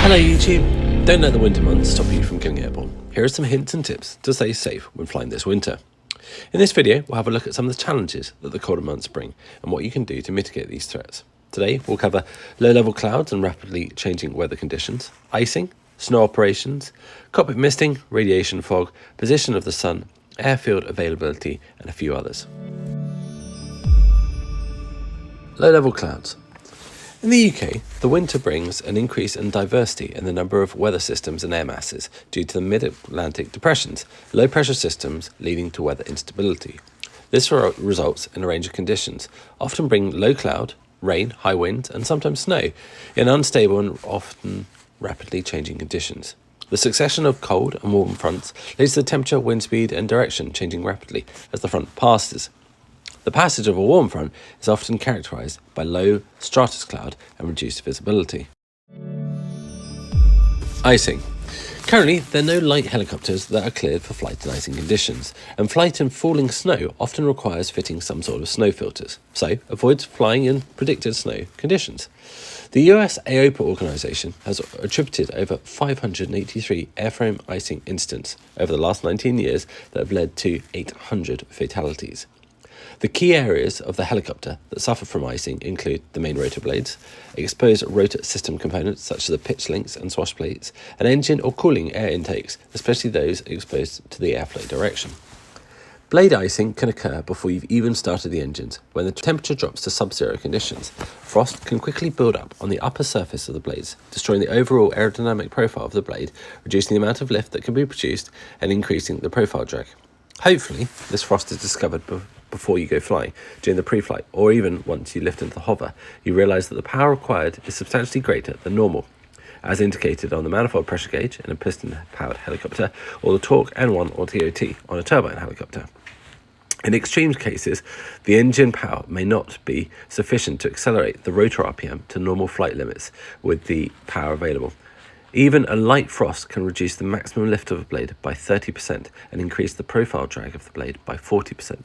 Hello YouTube! Don't let the winter months stop you from getting airborne. Here are some hints and tips to stay safe when flying this winter. In this video, we'll have a look at some of the challenges that the colder months bring and what you can do to mitigate these threats. Today, we'll cover low-level clouds and rapidly changing weather conditions, icing, snow operations, cockpit misting, radiation fog, position of the sun, airfield availability, and a few others. Low-level clouds. In the UK, the winter brings an increase in diversity in the number of weather systems and air masses due to the mid-Atlantic depressions, low-pressure systems leading to weather instability. This results in a range of conditions, often bringing low cloud, rain, high winds, and sometimes snow in unstable and often rapidly changing conditions. The succession of cold and warm fronts leads to the temperature, wind speed, and direction changing rapidly as the front passes. The passage of a warm front is often characterised by low stratus cloud and reduced visibility. Icing. Currently, there are no light helicopters that are cleared for flight in icing conditions, and flight in falling snow often requires fitting some sort of snow filters, so avoid flying in predicted snow conditions. The US AOPA organisation has attributed over 583 airframe icing incidents over the last 19 years that have led to 800 fatalities. The key areas of the helicopter that suffer from icing include the main rotor blades, exposed rotor system components such as the pitch links and swash plates, and engine or cooling air intakes, especially those exposed to the airflow direction. Blade icing can occur before you've even started the engines. When the temperature drops to sub-zero conditions, frost can quickly build up on the upper surface of the blades, destroying the overall aerodynamic profile of the blade, reducing the amount of lift that can be produced and increasing the profile drag. Hopefully, this frost is discovered before you go flying, during the pre-flight, or even once you lift into the hover, you realise that the power required is substantially greater than normal, as indicated on the manifold pressure gauge in a piston-powered helicopter, or the torque N1 or TOT on a turbine helicopter. In extreme cases, the engine power may not be sufficient to accelerate the rotor RPM to normal flight limits with the power available. Even a light frost can reduce the maximum lift of a blade by 30% and increase the profile drag of the blade by 40%.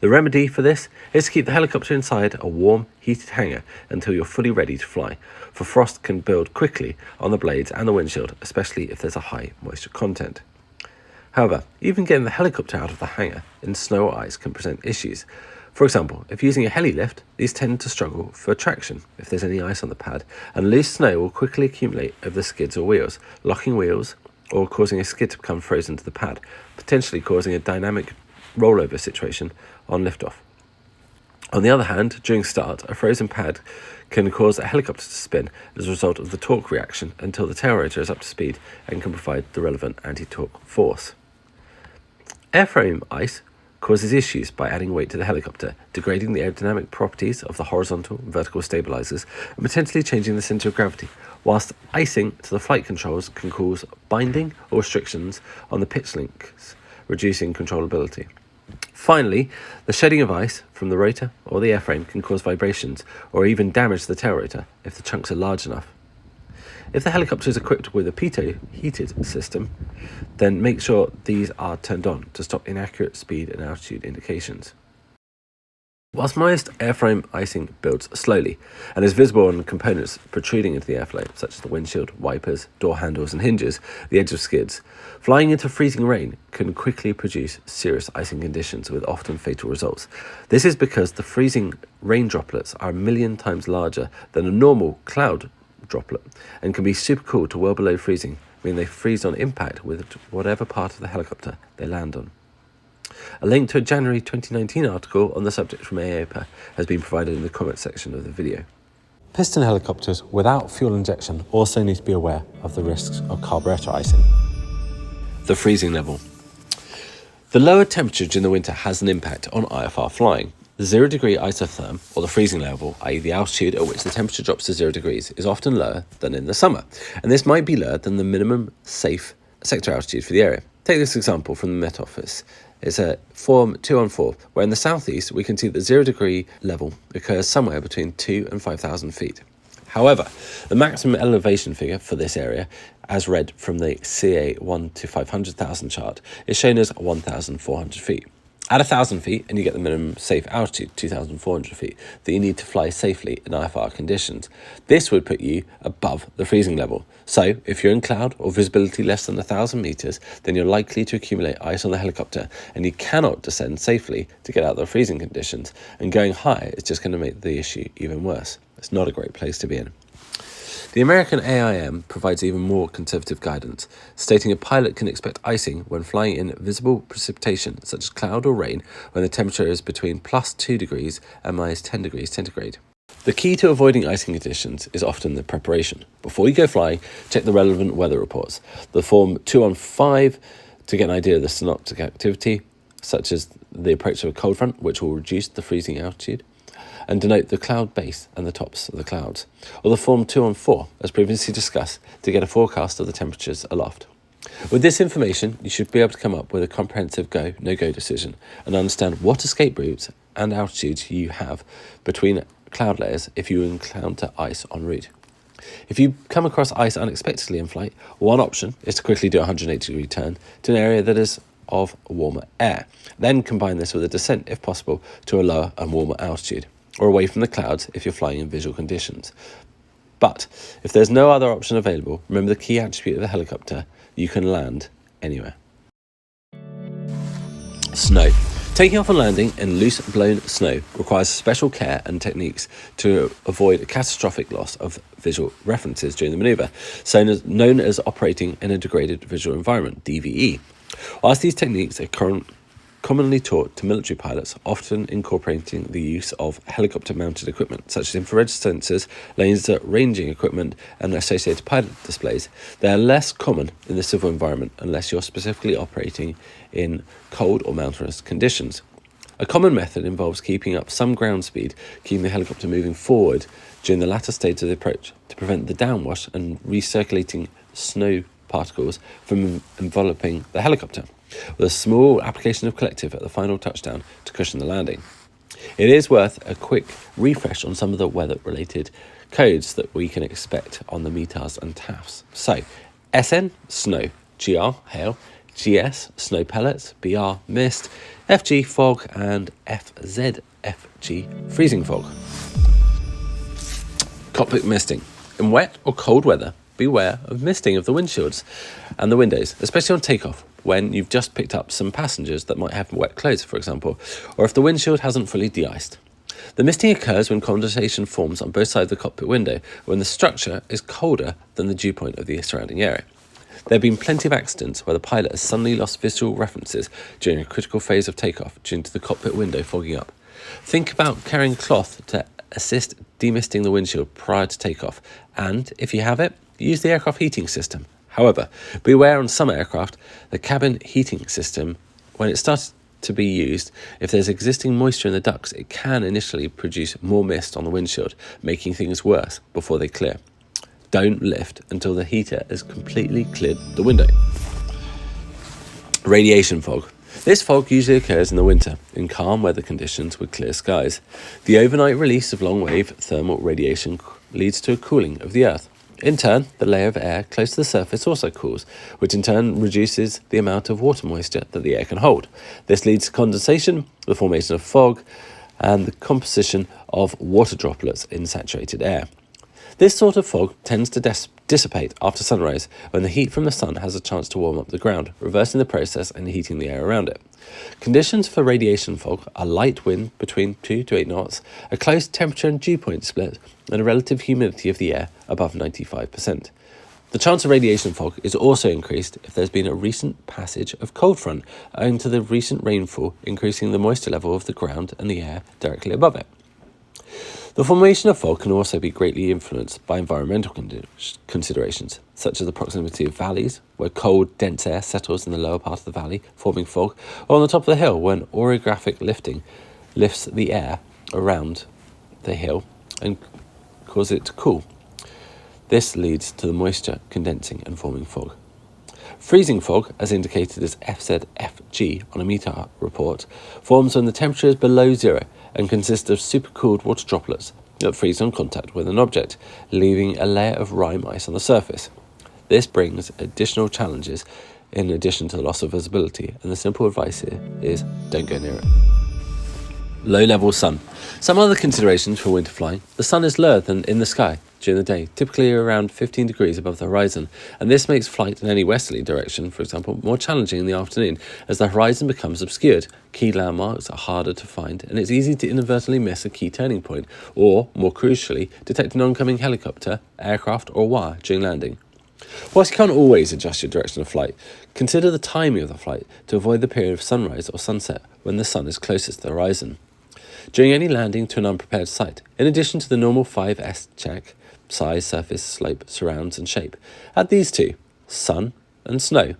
The remedy for this is to keep the helicopter inside a warm, heated hangar until you're fully ready to fly, for frost can build quickly on the blades and the windshield, especially if there's a high moisture content. However, even getting the helicopter out of the hangar in snow or ice can present issues. For example, if using a heli lift, these tend to struggle for traction if there's any ice on the pad, and loose snow will quickly accumulate over the skids or wheels, locking wheels or causing a skid to become frozen to the pad, potentially causing a dynamic rollover situation on liftoff. On the other hand, during start, a frozen pad can cause a helicopter to spin as a result of the torque reaction until the tail rotor is up to speed and can provide the relevant anti-torque force. Airframe ice causes issues by adding weight to the helicopter, degrading the aerodynamic properties of the horizontal and vertical stabilizers, and potentially changing the center of gravity, whilst icing to the flight controls can cause binding or restrictions on the pitch links, reducing controllability. Finally, the shedding of ice from the rotor or the airframe can cause vibrations or even damage the tail rotor if the chunks are large enough. If the helicopter is equipped with a pitot heated system, then make sure these are turned on to stop inaccurate speed and altitude indications. Whilst most airframe icing builds slowly and is visible on components protruding into the airflow, such as the windshield, wipers, door handles and hinges, the edge of skids, flying into freezing rain can quickly produce serious icing conditions with often fatal results. This is because the freezing rain droplets are 1 million times larger than a normal cloud droplet and can be super cool to well below freezing, meaning they freeze on impact with whatever part of the helicopter they land on. A link to a January 2019 article on the subject from AOPA has been provided in the comment section of the video. Piston helicopters without fuel injection also need to be aware of the risks of carburetor icing. The freezing level. The lower temperature during the winter has an impact on IFR flying. The 0 degree isotherm, or the freezing level, i.e. the altitude at which the temperature drops to 0 degrees, is often lower than in the summer, and this might be lower than the minimum safe sector altitude for the area. Take this example from the Met Office. It's a Form 214, where in the southeast we can see the 0 degree level occurs somewhere between 2 and 5,000 feet. However, the maximum elevation figure for this area, as read from the CA 1 to 500,000 chart, is shown as 1,400 feet. At 1,000 feet, and you get the minimum safe altitude, 2,400 feet, that you need to fly safely in IFR conditions. This would put you above the freezing level. So, if you're in cloud or visibility less than 1,000 meters, then you're likely to accumulate ice on the helicopter, and you cannot descend safely to get out of the freezing conditions. And going high is just going to make the issue even worse. It's not a great place to be in. The American AIM provides even more conservative guidance, stating a pilot can expect icing when flying in visible precipitation, such as cloud or rain, when the temperature is between +2 degrees and -10 degrees centigrade. The key to avoiding icing conditions is often the preparation. Before you go flying, check the relevant weather reports. The Form 215 to get an idea of the synoptic activity, such as the approach of a cold front, which will reduce the freezing altitude, and denote the cloud base and the tops of the clouds, or the Form 214, as previously discussed, to get a forecast of the temperatures aloft. With this information, you should be able to come up with a comprehensive go, no-go decision and understand what escape routes and altitudes you have between cloud layers if you encounter ice en route. If you come across ice unexpectedly in flight, one option is to quickly do a 180-degree turn to an area that is of warmer air. Then combine this with a descent, if possible, to a lower and warmer altitude, or away from the clouds if you're flying in visual conditions. But if there's no other option available, remember the key attribute of the helicopter: you can land anywhere. Snow. Taking off and landing in loose blown snow requires special care and techniques to avoid a catastrophic loss of visual references during the manoeuvre, known as operating in a degraded visual environment, DVE. Whilst these techniques are commonly taught to military pilots, often incorporating the use of helicopter-mounted equipment, such as infrared sensors, laser ranging equipment, and associated pilot displays, they are less common in the civil environment unless you're specifically operating in cold or mountainous conditions. A common method involves keeping up some ground speed, keeping the helicopter moving forward during the latter stage of the approach to prevent the downwash and recirculating snow particles from enveloping the helicopter, with a small application of collective at the final touchdown to cushion the landing. It is worth a quick refresh on some of the weather-related codes that we can expect on the METARs and TAFs. So, SN, snow; GR, hail; GS, snow pellets; BR, mist; FG, fog; and FZ, FG, freezing fog. Cockpit misting. In wet or cold weather, beware of misting of the windshields and the windows, especially on takeoff, when you've just picked up some passengers that might have wet clothes, for example, or if the windshield hasn't fully de-iced. The misting occurs when condensation forms on both sides of the cockpit window, when the structure is colder than the dew point of the surrounding area. There have been plenty of accidents where the pilot has suddenly lost visual references during a critical phase of takeoff due to the cockpit window fogging up. Think about carrying cloth to assist demisting the windshield prior to takeoff, and if you have it, use the aircraft heating system. However, beware on some aircraft, the cabin heating system, when it starts to be used, if there's existing moisture in the ducts, it can initially produce more mist on the windshield, making things worse before they clear. Don't lift until the heater has completely cleared the window. Radiation fog. This fog usually occurs in the winter, in calm weather conditions with clear skies. The overnight release of long-wave thermal radiation leads to a cooling of the Earth. In turn, the layer of air close to the surface also cools, which in turn reduces the amount of water moisture that the air can hold. This leads to condensation, the formation of fog, and the composition of water droplets in saturated air. This sort of fog tends to dissipate after sunrise, when the heat from the sun has a chance to warm up the ground, reversing the process and heating the air around it. Conditions for radiation fog are light wind between 2 to 8 knots, a close temperature and dew point split, and a relative humidity of the air above 95%. The chance of radiation fog is also increased if there's been a recent passage of cold front, owing to the recent rainfall increasing the moisture level of the ground and the air directly above it. The formation of fog can also be greatly influenced by environmental considerations, such as the proximity of valleys, where cold, dense air settles in the lower part of the valley, forming fog, or on the top of the hill, when orographic lifting lifts the air around the hill and causes it to cool. This leads to the moisture condensing and forming fog. Freezing fog, as indicated as FZFG on a METAR report, forms when the temperature is below zero and consists of supercooled water droplets that freeze on contact with an object, leaving a layer of rime ice on the surface. This brings additional challenges in addition to the loss of visibility, and the simple advice here is don't go near it. Low-level sun. Some other considerations for winter flying. The sun is lower than in the sky during the day, typically around 15 degrees above the horizon, and this makes flight in any westerly direction, for example, more challenging in the afternoon as the horizon becomes obscured. Key landmarks are harder to find, and it's easy to inadvertently miss a key turning point, or, more crucially, detect an oncoming helicopter, aircraft, or wire during landing. Whilst you can't always adjust your direction of flight, consider the timing of the flight to avoid the period of sunrise or sunset when the sun is closest to the horizon. During any landing to an unprepared site, in addition to the normal 5S check, size, surface, slope, surrounds and shape, add these two, sun and snow.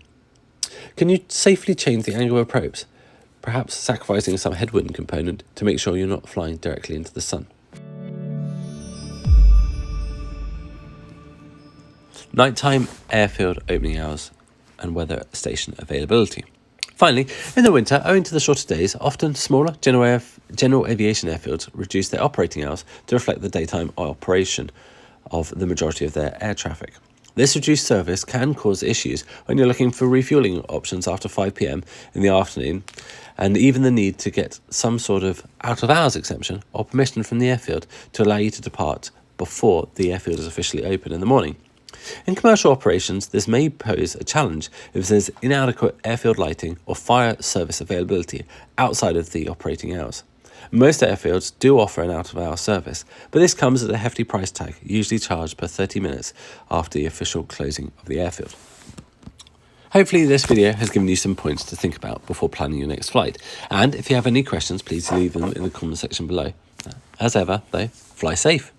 Can you safely change the angle of approach, perhaps sacrificing some headwind component to make sure you're not flying directly into the sun? Nighttime, airfield opening hours and weather station availability. Finally, in the winter, owing to the shorter days, often smaller general aviation airfields reduce their operating hours to reflect the daytime operation of the majority of their air traffic. This reduced service can cause issues when you're looking for refueling options after 5 p.m. in the afternoon, and even the need to get some sort of out-of-hours exemption or permission from the airfield to allow you to depart before the airfield is officially open in the morning. In commercial operations, this may pose a challenge if there's inadequate airfield lighting or fire service availability outside of the operating hours. Most airfields do offer an out-of-hours service, but this comes at a hefty price tag, usually charged per 30 minutes after the official closing of the airfield. Hopefully this video has given you some points to think about before planning your next flight, and if you have any questions, please leave them in the comment section below. As ever, though, fly safe.